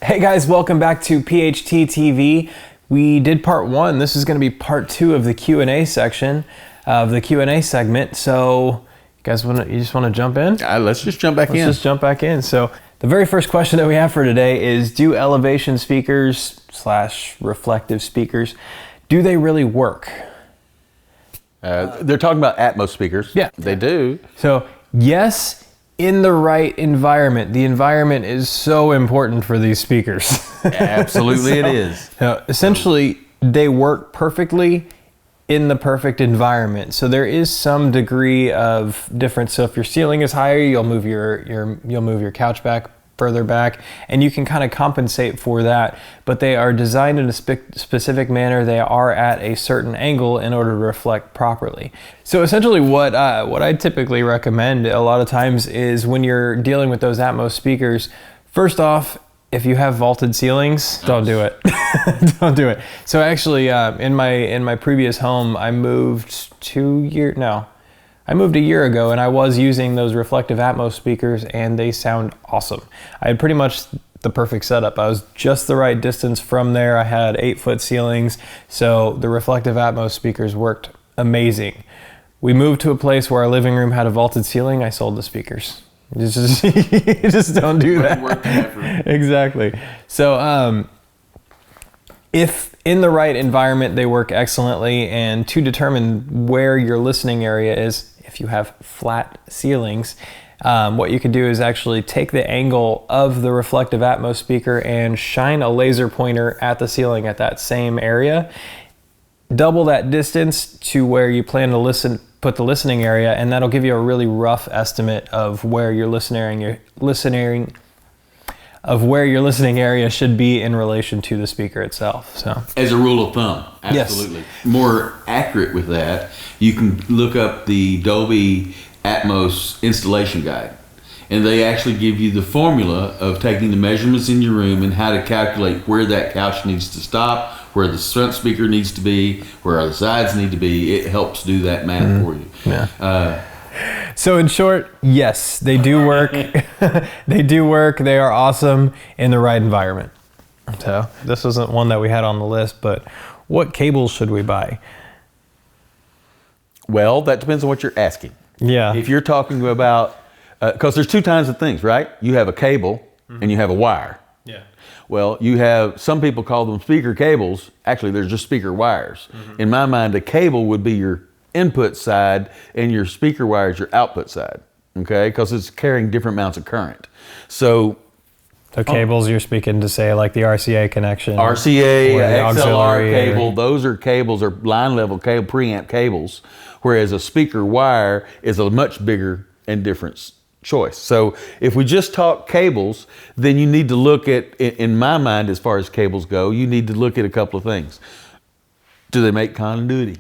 Hey guys, welcome back to PHT TV. We did part one. This is going to be part two of the Q&A section of the Q&A segment. So, you guys just want to jump in? Let's just jump back in. Let's just jump back in. So, the very first question that we have for today is, do elevation speakers / reflective speakers, do they really work? They're talking about atmos speakers. Yeah. They do. So, yes, in the right environment. The environment is so important for these speakers. Absolutely, it is. Essentially, they work perfectly in the perfect environment. So there is some degree of difference. So if your ceiling is higher, you'll move your couch back further back, and you can kind of compensate for that. But they are designed in a specific manner. They are at a certain angle in order to reflect properly. So essentially what I typically recommend a lot of times is when you're dealing with those Atmos speakers, first off, if you have vaulted ceilings, don't do it. Don't do it. So actually in my previous home, I moved I moved a year ago, and I was using those reflective Atmos speakers, and they sound awesome. I had pretty much the perfect setup. I was just the right distance from there. I had 8-foot ceilings, so the reflective Atmos speakers worked amazing. We moved to a place where our living room had a vaulted ceiling. I sold the speakers. You just don't do that. Exactly. So if in the right environment, they work excellently. And to determine where your listening area is, if you have flat ceilings, what you could do is actually take the angle of the reflective Atmos speaker and shine a laser pointer at the ceiling at that same area. Double that distance to where you plan to put the listening area, and that'll give you a really rough estimate of where your listening area should be in relation to the speaker itself. So, as a rule of thumb, absolutely. Yes. More accurate with that, you can look up the Dolby Atmos installation guide, and they actually give you the formula of taking the measurements in your room and how to calculate where that couch needs to stop, where the front speaker needs to be, where the sides need to be. It helps do that math for you. Yeah. So in short, yes, they do work. They do work. They are awesome in the right environment. So this isn't one that we had on the list, but what cables should we buy? Well, that depends on what you're asking. Yeah. If you're talking about, because there's two kinds of things, right? You have a cable and you have a wire. Yeah. Well, you have, some people call them speaker cables. Actually, they're just speaker wires. In my mind, a cable would be your input side and your speaker wire is your output side, okay? Because it's carrying different amounts of current. So cables, you're speaking to, say, like the RCA connection. RCA, XLR cable, or those are cables, or line level cable, preamp cables, whereas a speaker wire is a much bigger and different choice. So if we just talk cables, then you need to look at, in my mind, as far as cables go, you need to look at a couple of things. Do they make continuity?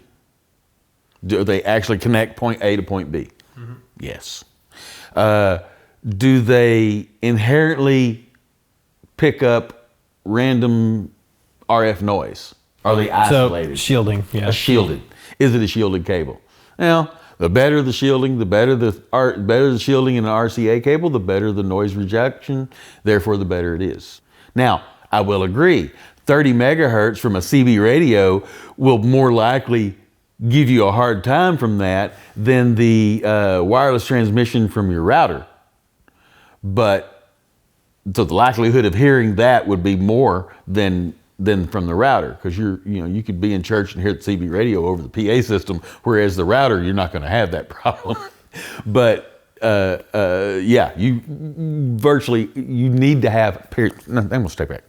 Do they actually connect point A to point B? Yes. Do they inherently pick up random RF noise? Are they isolated? So shielding, yeah. Shielded. Is it a shielded cable? Now, the better the shielding, the better the shielding in an RCA cable, the better the noise rejection, therefore the better it is. Now, I will agree, 30 megahertz from a CB radio will more likely give you a hard time from that than the wireless transmission from your router. But so the likelihood of hearing that would be more than from the router, because you could be in church and hear the CB radio over the PA system, whereas the router, you're not going to have that problem. But yeah, you need to have, I'm going to step back.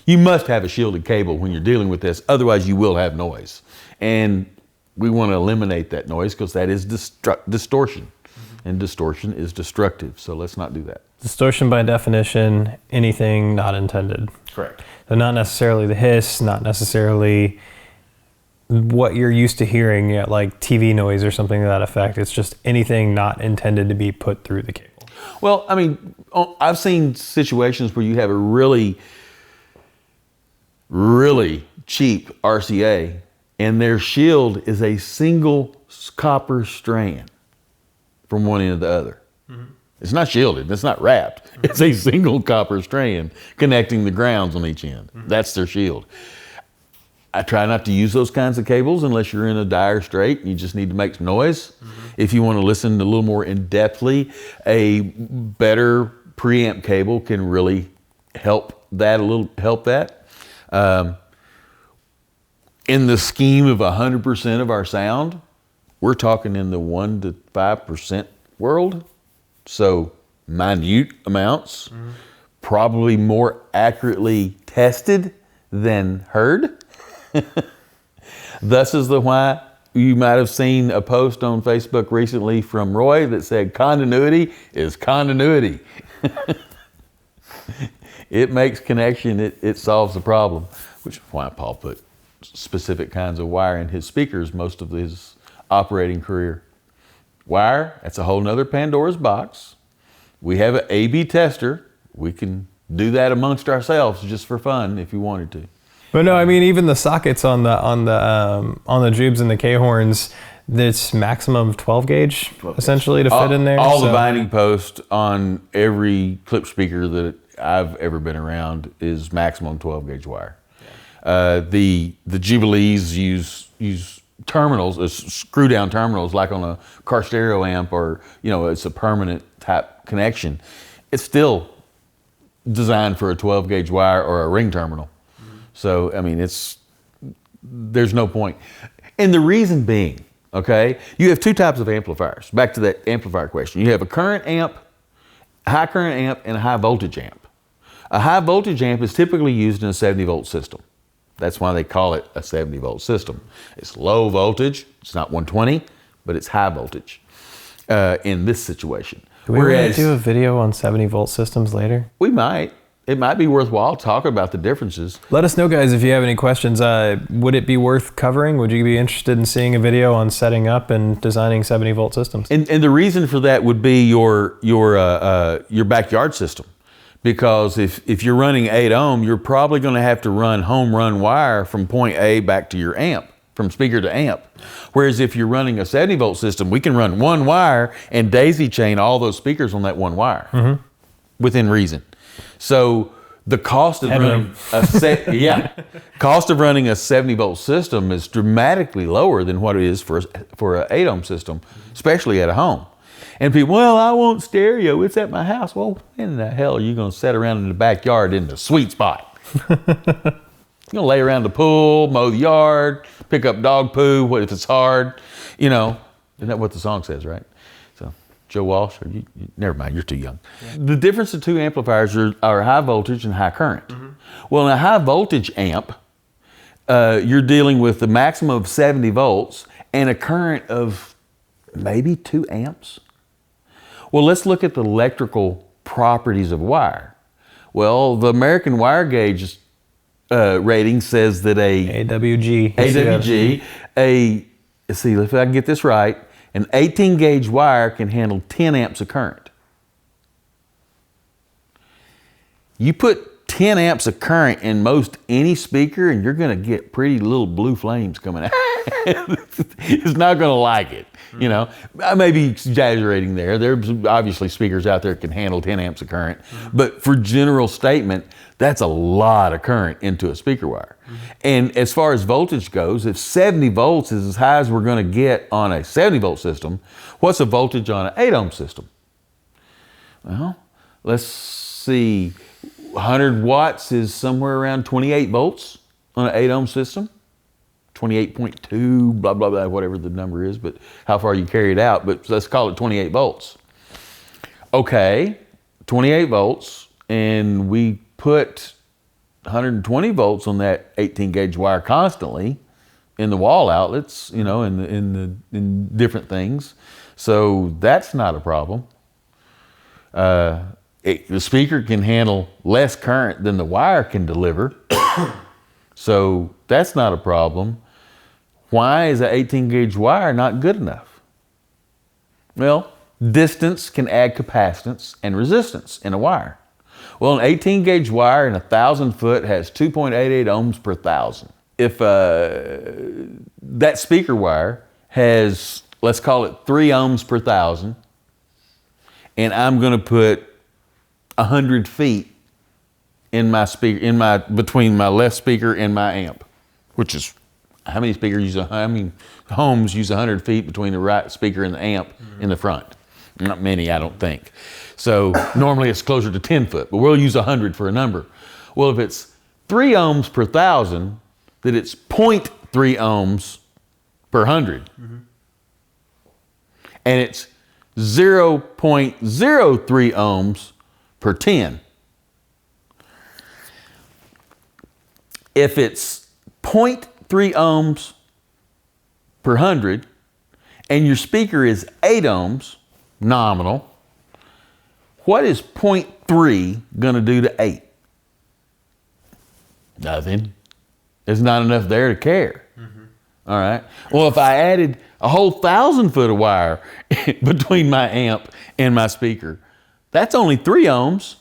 You must have a shielded cable when you're dealing with this, otherwise you will have noise. And we want to eliminate that noise because that is distortion, and distortion is destructive. So let's not do that. Distortion, by definition, anything not intended. Correct. So not necessarily the hiss, not necessarily what you're used to hearing, like TV noise or something to that effect. It's just anything not intended to be put through the cable. Well, I mean, I've seen situations where you have a really, really cheap RCA, and their shield is a single copper strand from one end to the other. It's not shielded. It's not wrapped. It's a single copper strand connecting the grounds on each end. That's their shield. I try not to use those kinds of cables unless you're in a dire strait and you just need to make some noise. If you want to listen a little more in-depthly, a better preamp cable can really help that. In the scheme of 100% of our sound, we're talking in the 1 to 5% world. So minute amounts, probably more accurately tested than heard. Thus is the why you might have seen a post on Facebook recently from Roy that said continuity is continuity. It makes connection, it solves the problem, which is why Paul put specific kinds of wire in his speakers most of his operating career. Wire, that's a whole nother Pandora's box. We have an A/B tester. We can do that amongst ourselves just for fun if you wanted to. But no, I mean, even the sockets on the Jubes and the K-horns, that's maximum of 12 gauge essentially to fit in there. All the binding post on every Klipsch speaker that I've ever been around is maximum 12 gauge wire. The Jubilees use terminals, screw down terminals like on a car stereo amp, or it's a permanent type connection. It's still designed for a 12 gauge wire or a ring terminal. So I mean, there's no point. And the reason being, okay, you have two types of amplifiers. Back to that amplifier question. You have a current amp, a high current amp, and a high voltage amp. A high voltage amp is typically used in a 70 volt system. That's why they call it a 70 volt system. It's low voltage, it's not 120, but it's high voltage in this situation. Do we want to do a video on 70 volt systems later? We might. It might be worthwhile talking about the differences. Let us know, guys, if you have any questions. Would it be worth covering? Would you be interested in seeing a video on setting up and designing 70 volt systems? And the reason for that would be your backyard system. Because if you're running 8 ohm, you're probably going to have to run home run wire from point A back to your amp, from speaker to amp. Whereas if you're running a 70 volt system, we can run one wire and daisy chain all those speakers on that one wire within reason. So the cost of running cost of running a 70 volt system is dramatically lower than what it is for an 8 ohm system, especially at a home. And people, well, I want stereo. It's at my house. Well, when in the hell are you going to sit around in the backyard in the sweet spot? You're going to lay around the pool, mow the yard, pick up dog poo. What if it's hard? Isn't that what the song says, right? So, Joe Walsh, never mind, you're too young. Yeah. The difference of two amplifiers are high voltage and high current. Well, in a high voltage amp, you're dealing with the maximum of 70 volts and a current of maybe 2 amps. Well, let's look at the electrical properties of wire. Well, the American Wire Gauge rating says that AWG, let's see if I can get this right, an 18 gauge wire can handle 10 amps of current. You put 10 amps of current in most any speaker and you're going to get pretty little blue flames coming out. It's not going to like it. I may be exaggerating there. There's obviously speakers out there that can handle 10 amps of current, but for general statement, that's a lot of current into a speaker wire. And as far as voltage goes, if 70 volts is as high as we're going to get on a 70 volt system, what's the voltage on an 8 ohm system? Well, let's see, 100 watts is somewhere around 28 volts on an 8 ohm system. 28.2, blah, blah, blah, whatever the number is, but how far you carry it out, but let's call it 28 volts. Okay, 28 volts, and we put 120 volts on that 18 gauge wire constantly in the wall outlets, in different things. So that's not a problem. The speaker can handle less current than the wire can deliver. So that's not a problem. Why is an 18 gauge wire not good enough? Well, distance can add capacitance and resistance in a wire. Well, an 18 gauge wire in 1,000 foot has 2.88 ohms per thousand. If that speaker wire has, let's call it 3 ohms per thousand, and I'm going to put 100 feet in my speaker, between my left speaker and my amp, which is how many homes use 100 feet between the right speaker and the amp in the front. Not many, I don't think. So normally it's closer to 10 foot, but we'll use 100 for a number. Well, if it's 3 ohms per 1,000, then it's 0.3 ohms per 100. And it's 0.03 ohms per 10. If it's 0.3 ohms per 100 and your speaker is 8 ohms nominal, what is 0.3 going to do to 8? Nothing. There's not enough there to care. All right. Well, if I added a whole 1,000 foot of wire between my amp and my speaker, that's only 3 ohms.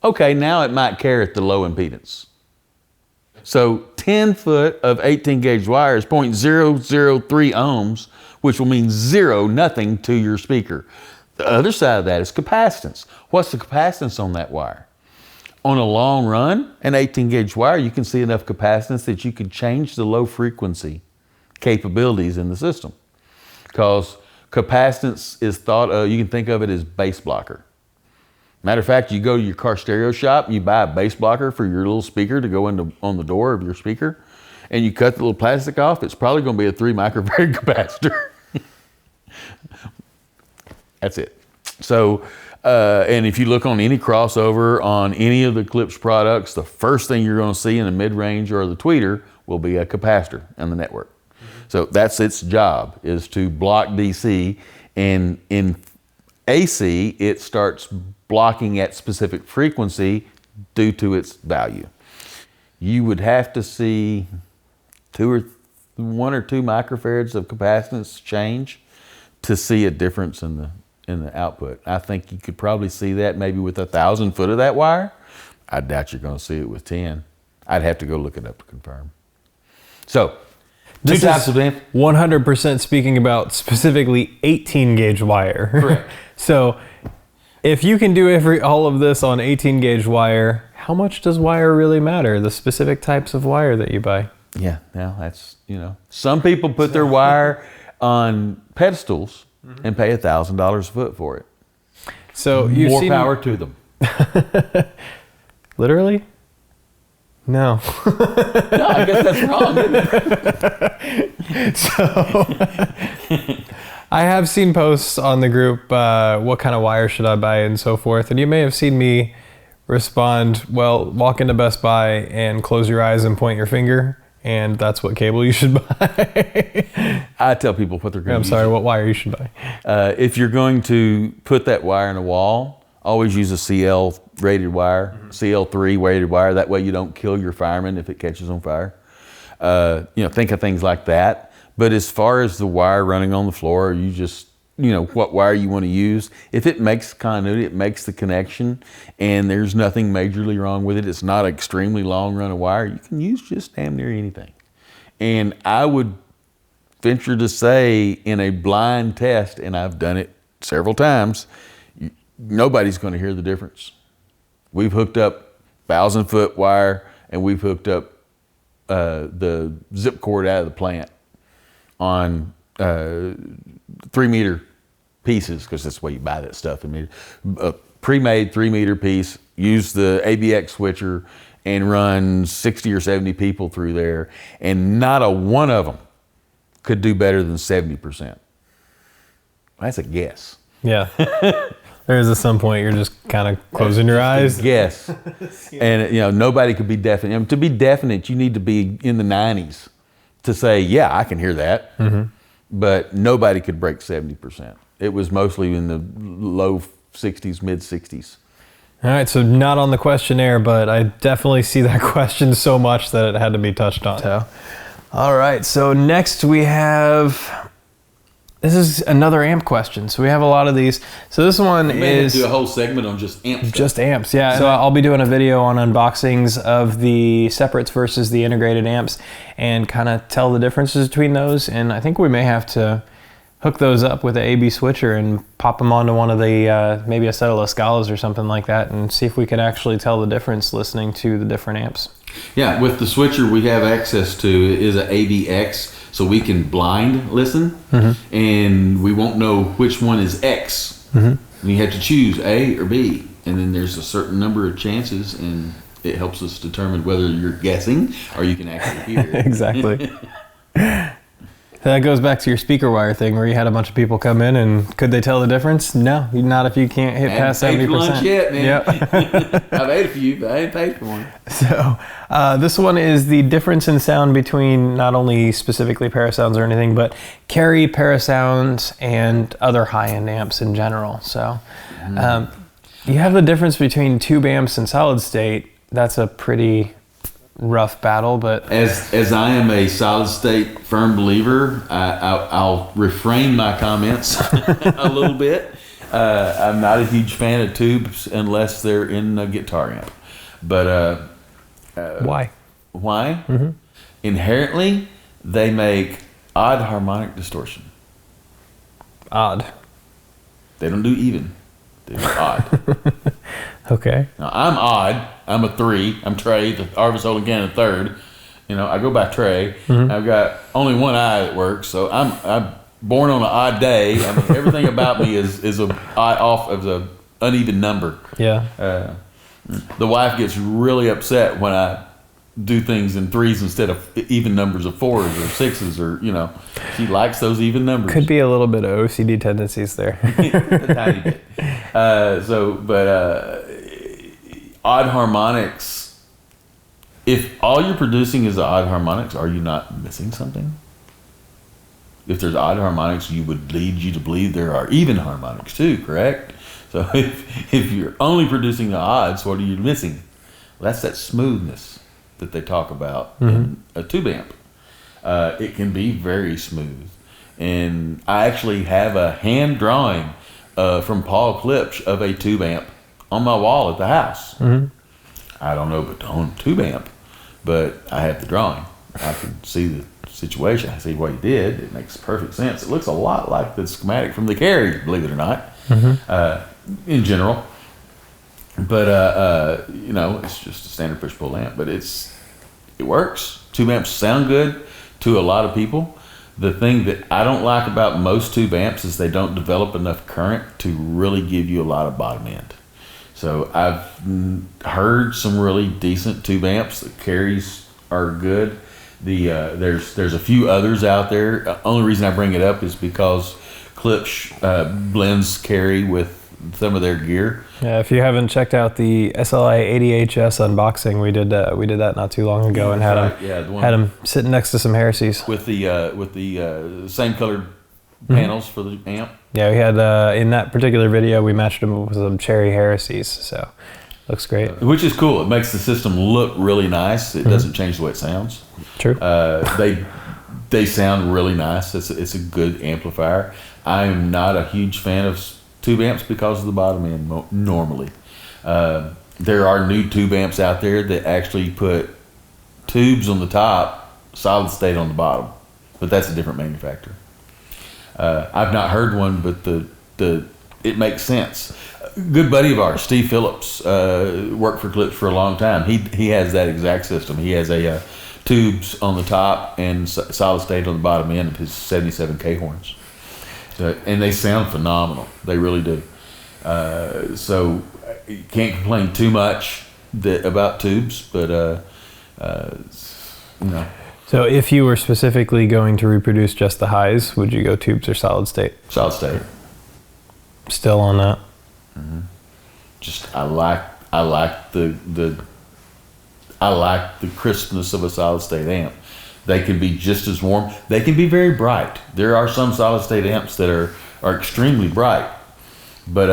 Okay, now it might care at the low impedance. So 10 foot of 18 gauge wire is 0.003 ohms, which will mean nothing to your speaker. The other side of that is capacitance. What's the capacitance on that wire? On a long run, an 18 gauge wire, you can see enough capacitance that you could change the low frequency capabilities in the system. Because capacitance is thought of, you can think of it as bass blocker. Matter of fact, you go to your car stereo shop, you buy a bass blocker for your little speaker to go on the door of your speaker, and you cut the little plastic off, it's probably going to be a 3 microfarad capacitor. That's it. So, and if you look on any crossover on any of the Klipsch products, the first thing you're going to see in the mid-range or the tweeter will be a capacitor in the network. So that's its job, is to block DC, and in AC, it starts blocking at specific frequency due to its value. You would have to see 1 or 2 microfarads of capacitance change to see a difference in the output. I think you could probably see that maybe with 1,000 foot of that wire. I doubt you're going to see it with 10. I'd have to go look it up to confirm. So, This two types is of amp. 100% speaking about specifically 18 gauge wire. Correct. So if you can do all of this on 18 gauge wire, how much does wire really matter? The specific types of wire that you buy. Yeah, now that's, some people put their wire on pedestals and pay $1,000 a foot for it. So you've More seen power to them. Literally? No. No, I guess that's wrong, isn't it? So I have seen posts on the group, what kind of wire should I buy and so forth. And you may have seen me respond, well, walk into Best Buy and close your eyes and point your finger, and that's what cable you should buy. I tell people what they're going to use. I'm sorry, what wire you should buy. If you're going to put that wire in a wall, always use a CL rated wire, CL3 rated wire. That way you don't kill your fireman if it catches on fire. Think of things like that. But as far as the wire running on the floor, you just, what wire you want to use. If it makes continuity, it makes the connection, and there's nothing majorly wrong with it, it's not an extremely long run of wire, you can use just damn near anything. And I would venture to say, in a blind test, and I've done it several times, nobody's going to hear the difference. We've hooked up 1,000 foot wire, and we've hooked up the zip cord out of the plant on 3 meter pieces, because that's the way you buy that stuff. I mean, a pre-made 3 meter piece, use the ABX switcher and run 60 or 70 people through there, and not a one of them could do better than 70%. That's a guess. Yeah. There is at some point you're just kind of closing your eyes. Yes. And nobody could be definite. To be definite, you need to be in the 90s to say, yeah, I can hear that. But nobody could break 70%. It was mostly in the low 60s, mid 60s. All right, so not on the questionnaire, but I definitely see that question so much that it had to be touched on. So, all right, so next we have... This is another amp question. So we have a lot of these. So this one is... do a whole segment on just amps. Just amps, yeah. So I'll be doing a video on unboxings of the separates versus the integrated amps and kind of tell the differences between those. And I think we may have to hook those up with an AB switcher and pop them onto one of the, maybe a set of LaScalas or something like that, and see if we can actually tell the difference listening to the different amps. Yeah, with the switcher we have access to is an AVX, so we can blind listen, and we won't know which one is X. And you have to choose A or B, and then there's a certain number of chances, and it helps us determine whether you're guessing or you can actually hear it. Exactly. That goes back to your speaker wire thing where you had a bunch of people come in, and could they tell the difference? No, not if you can't hit past 70%. I haven't paid for lunch yet, man. Yep. I've ate a few, but I ain't paid for one. So this one is the difference in sound between not only specifically Parasounds or anything, but carry Parasounds and other high-end amps in general. So you have the difference between tube amps and solid state. That's a pretty rough battle, but as I am a solid state firm believer, I'll refrain my comments a little bit. I'm not a huge fan of tubes unless they're in a guitar amp. But why? Inherently, they make odd harmonic distortion. Odd. They don't do even. They do odd. Okay. Now, I'm odd. I'm a 3. I'm Trey, the Arvis holding can a third. You know, I go by Trey. I've got only one eye that works, so I'm born on an odd day. I mean, everything about me is a off of the uneven number. Yeah. The wife gets really upset when I do things in 3s instead of even numbers of 4s or 6s, or, you know, she likes those even numbers. Could be a little bit of OCD tendencies there. A tiny bit. Odd harmonics, if all you're producing is the odd harmonics, are you not missing something? If there's odd harmonics, you would lead you to believe there are even harmonics too, correct? So if you're only producing the odds, what are you missing? Well, that's that smoothness that they talk about in a tube amp. It can be very smooth. And I actually have a hand drawing from Paul Klipsch of a tube amp on my wall at the house. I don't know but to own a tube amp, but I have the drawing. I can see the situation. I see what he did. It makes perfect sense. It looks a lot like the schematic from the Carry, believe it or not, in general. But you know, it's just a standard push-pull amp, but it works. Tube amps sound good to a lot of people. The thing that I don't like about most tube amps is they don't develop enough current to really give you a lot of bottom end. So I've heard some really decent tube amps. The Carries are good. There's a few others out there. Only reason I bring it up is because Klipsch blends Carry with some of their gear. Yeah, if you haven't checked out the SLI 80HS unboxing, we did that not too long ago, and had him sitting next to some Heresies with the same colored panels for the amp. Yeah, we had in that particular video we matched them with some Cherry Heresies, so looks great. Which is cool. It makes the system look really nice. It doesn't change the way it sounds. True. They sound really nice. It's a good amplifier. I am not a huge fan of tube amps because of the bottom end normally. There are new tube amps out there that actually put tubes on the top, solid state on the bottom, but that's a different manufacturer. I've not heard one, but it makes sense. A good buddy of ours, Steve Phillips, worked for Klipsch for a long time. He has that exact system. He has a tubes on the top and solid state on the bottom end of his 77K horns. And they sound phenomenal. They really do. So you can't complain too much about tubes, but you know. So if you were specifically going to reproduce just the highs, would you go tubes or solid state? Solid state. Still on that. Just I like the crispness of a solid state amp. They can be just as warm. They can be very bright. There are some solid state amps that are extremely bright. But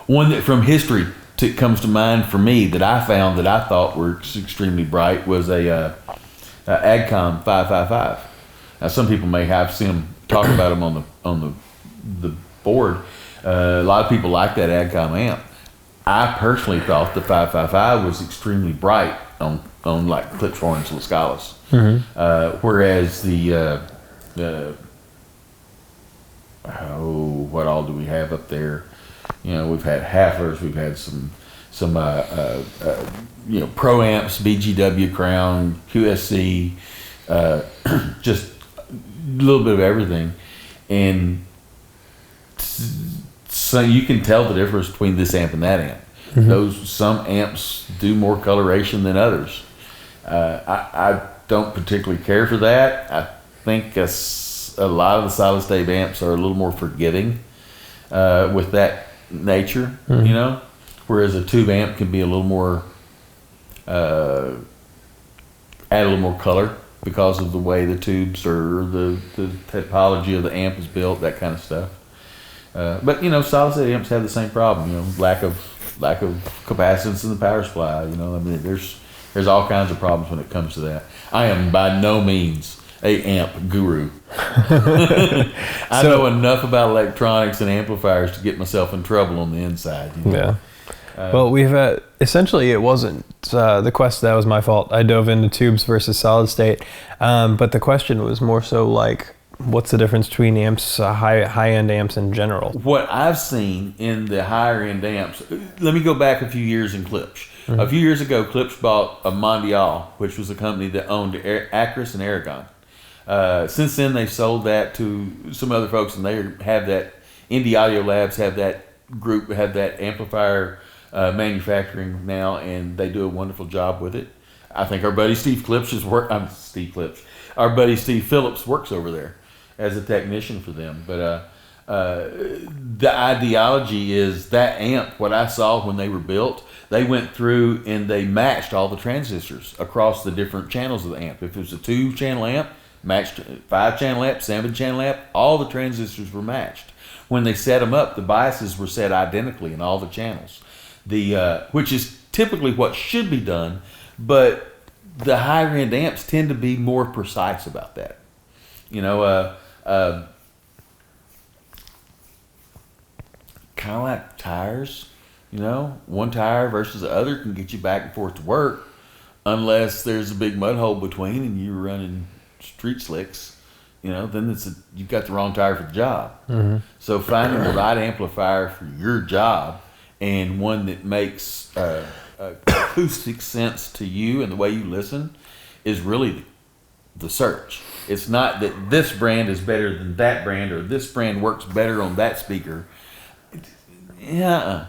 one that from history comes to mind for me that I found that I thought were extremely bright was a Agcom 555. Now some people may have seen them talk about them on the board. A lot of people like that Agcom amp. I personally thought the 555 was extremely bright on like Klipsch horns, LaScalas. Whereas the what all do we have up there? You know, we've had Haflers, we've had some pro amps, BGW Crown, QSC, just a little bit of everything, and so you can tell the difference between this amp and that amp. Some amps do more coloration than others. I don't particularly care for that. I think a lot of the solid state amps are a little more forgiving with that nature, you know, whereas a tube amp can be a little more add a little more color because of the way the tubes or the topology of the amp is built, that kind of stuff. But you know, solid state amps have the same problem. You know, lack of capacitance in the power supply. You know, I mean, there's all kinds of problems when it comes to that. I am by no means a amp guru. I know enough about electronics and amplifiers to get myself in trouble on the inside. You know? Yeah. Well, we've essentially, it wasn't the question, that was my fault. I dove into tubes versus solid state, but the question was more so like, what's the difference between amps, high-end amps in general? What I've seen in the higher-end amps, let me go back a few years in Klipsch. A few years ago, Klipsch bought a Mondial, which was a company that owned Acris and Aragon. Since then, they've sold that to some other folks, and they have that, Indie Audio Labs have that group, have that amplifier manufacturing now, and they do a wonderful job with it. I think our buddy Steve Phillips works over there as a technician for them. But the ideology is that amp, what I saw when they were built, they went through and they matched all the transistors across the different channels of the amp. If it was a 2-channel amp, matched 5-channel amp, 7-channel amp, all the transistors were matched. When they set them up, the biases were set identically in all the channels. Which is typically what should be done, but the higher end amps tend to be more precise about that. You know, kind of like tires. You know, one tire versus the other can get you back and forth to work, unless there's a big mud hole between and you're running street slicks. You know, then you've got the wrong tire for the job. So finding the right amplifier for your job, and one that makes acoustic sense to you and the way you listen, is really the search. It's not that this brand is better than that brand, or this brand works better on that speaker. Yeah,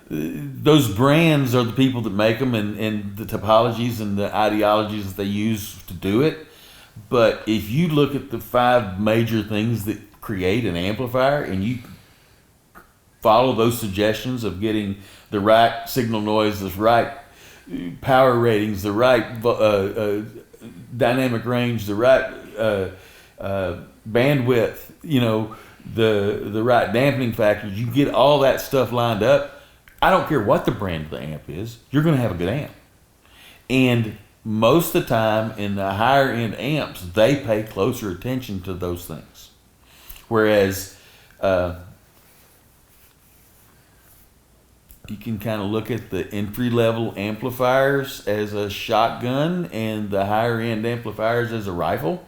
those brands are the people that make them, and the topologies and the ideologies that they use to do it. But if you look at the 5 major things that create an amplifier, and you follow those suggestions of getting the right signal noise, the right power ratings, the right dynamic range, the right bandwidth, you know, the right dampening factors, you get all that stuff lined up. I don't care what the brand of the amp is, you're going to have a good amp. And most of the time in the higher end amps, they pay closer attention to those things. Whereas you can kind of look at the entry level amplifiers as a shotgun and the higher end amplifiers as a rifle.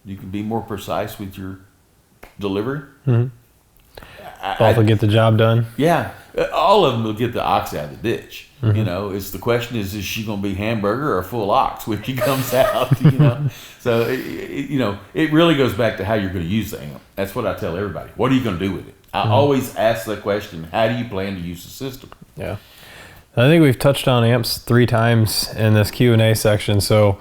You can be more precise with your delivery. Both will get the job done. Yeah, all of them will get the ox out of the ditch. You know, it's the question is she going to be hamburger or full ox when she comes out? You know, so you know, it really goes back to how you're going to use the amp. That's what I tell everybody. What are you going to do with it? I always ask the question, how do you plan to use the system? Yeah. I think we've touched on amps 3 times in this Q&A section. So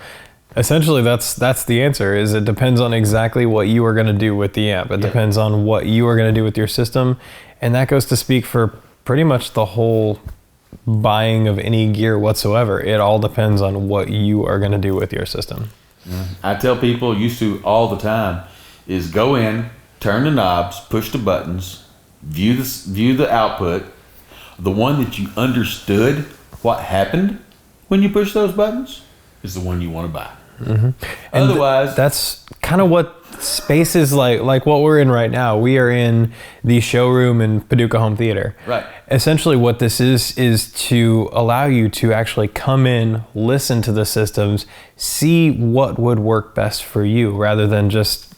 essentially that's the answer, is it depends on exactly what you are going to do with the amp. It depends on what you are going to do with your system. And that goes to speak for pretty much the whole buying of any gear whatsoever. It all depends on what you are going to do with your system. I tell people, used to all the time, is go in, turn the knobs, push the buttons, view the output. The one that you understood what happened when you push those buttons is the one you want to buy. Otherwise, that's kind of what space is like what we're in right now. We are in the showroom in Paducah Home Theater. Right. Essentially what this is to allow you to actually come in, listen to the systems, see what would work best for you, rather than just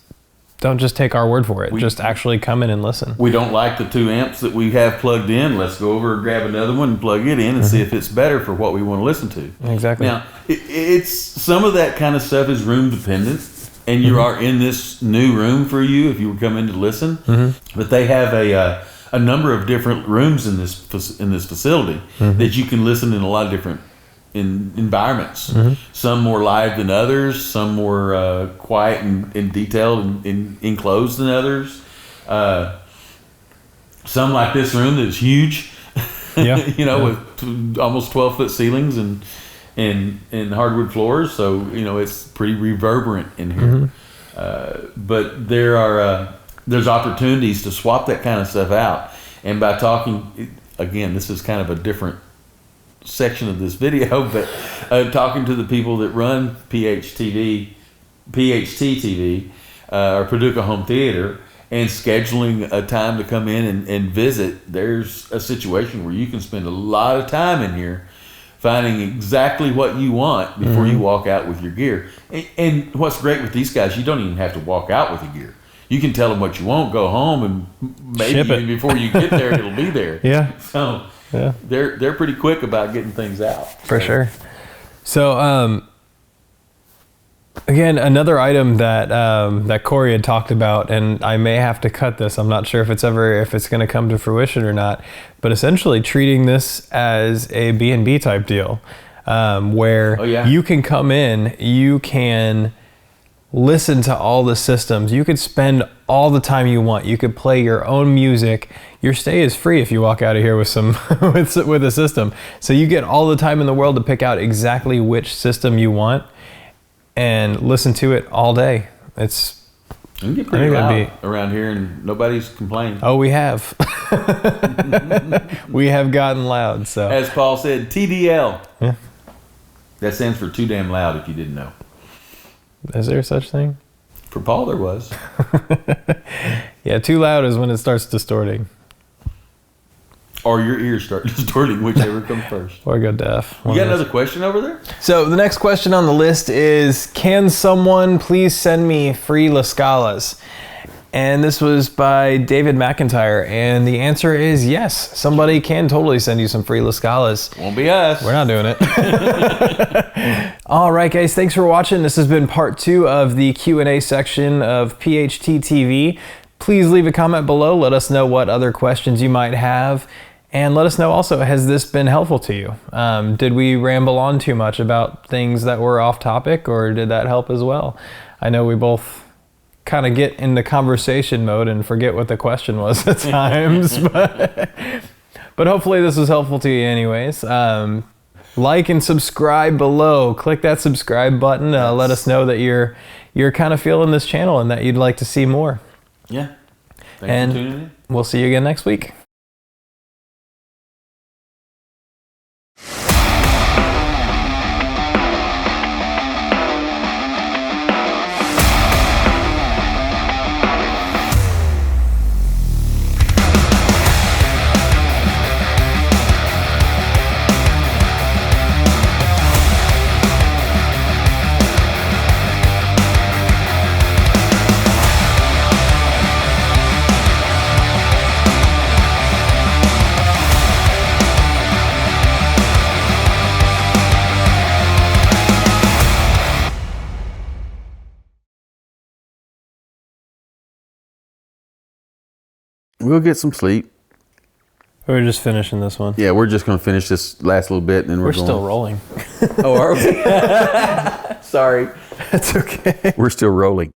don't just take our word for it. Just actually come in and listen. We don't like the 2 amps that we have plugged in. Let's go over and grab another one and plug it in and see if it's better for what we want to listen to. Exactly. Now, it's some of that kind of stuff is room dependent, and you are in this new room for you if you were coming to listen. But they have a number of different rooms in this facility that you can listen in a lot of different environments. Some more live than others, some more quiet and detailed and enclosed than others. Some like this room that's huge, with almost 12-foot ceilings and hardwood floors. So it's pretty reverberant in here. But there's opportunities to swap that kind of stuff out, and by talking again, this is kind of a different section of this video, but talking to the people that run PHT TV or Paducah Home Theater, and scheduling a time to come in and visit, there's a situation where you can spend a lot of time in here finding exactly what you want before you walk out with your gear. And what's great with these guys, you don't even have to walk out with your gear. You can tell them what you want, go home, and maybe even before you get there, it'll be there. Yeah. So they're pretty quick about getting things out. For sure. So again, another item that Corey had talked about, and I may have to cut this. I'm not sure if it's going to come to fruition or not. But essentially, treating this as a B&B type deal, where you can come in, you can listen to all the systems. You could spend all the time you want. You could play your own music. Your stay is free if you walk out of here with some with a system. So you get all the time in the world to pick out exactly which system you want and listen to it all day. You can get pretty loud around here, and nobody's complaining. Oh, we have. We have gotten loud. So as Paul said, TDL. Yeah. That stands for too damn loud. If you didn't know. Is there such thing? For Paul, there was. Yeah, too loud is when it starts distorting. Or your ears start distorting, whichever comes first. Or go deaf. You got another question over there? So the next question on the list is, can someone please send me free LaScalas? And this was by David McIntyre. And the answer is yes. Somebody can totally send you some free LaScalas. Won't be us. We're not doing it. All right, guys. Thanks for watching. This has been part 2 of the Q&A section of PHT TV. Please leave a comment below. Let us know what other questions you might have. And let us know also, has this been helpful to you? Did we ramble on too much about things that were off topic, or did that help as well? I know we both kind of get into conversation mode and forget what the question was at times, but hopefully this was helpful to you anyways. Like and subscribe below. Click that subscribe button. Let us know that you're kind of feeling this channel and that you'd like to see more. Yeah. Thanks for tuning in. We'll see you again next week. We'll get some sleep. We're just finishing this one. Yeah, we're just going to finish this last little bit, and then we're still rolling. Oh, are we? Sorry. That's okay. We're still rolling.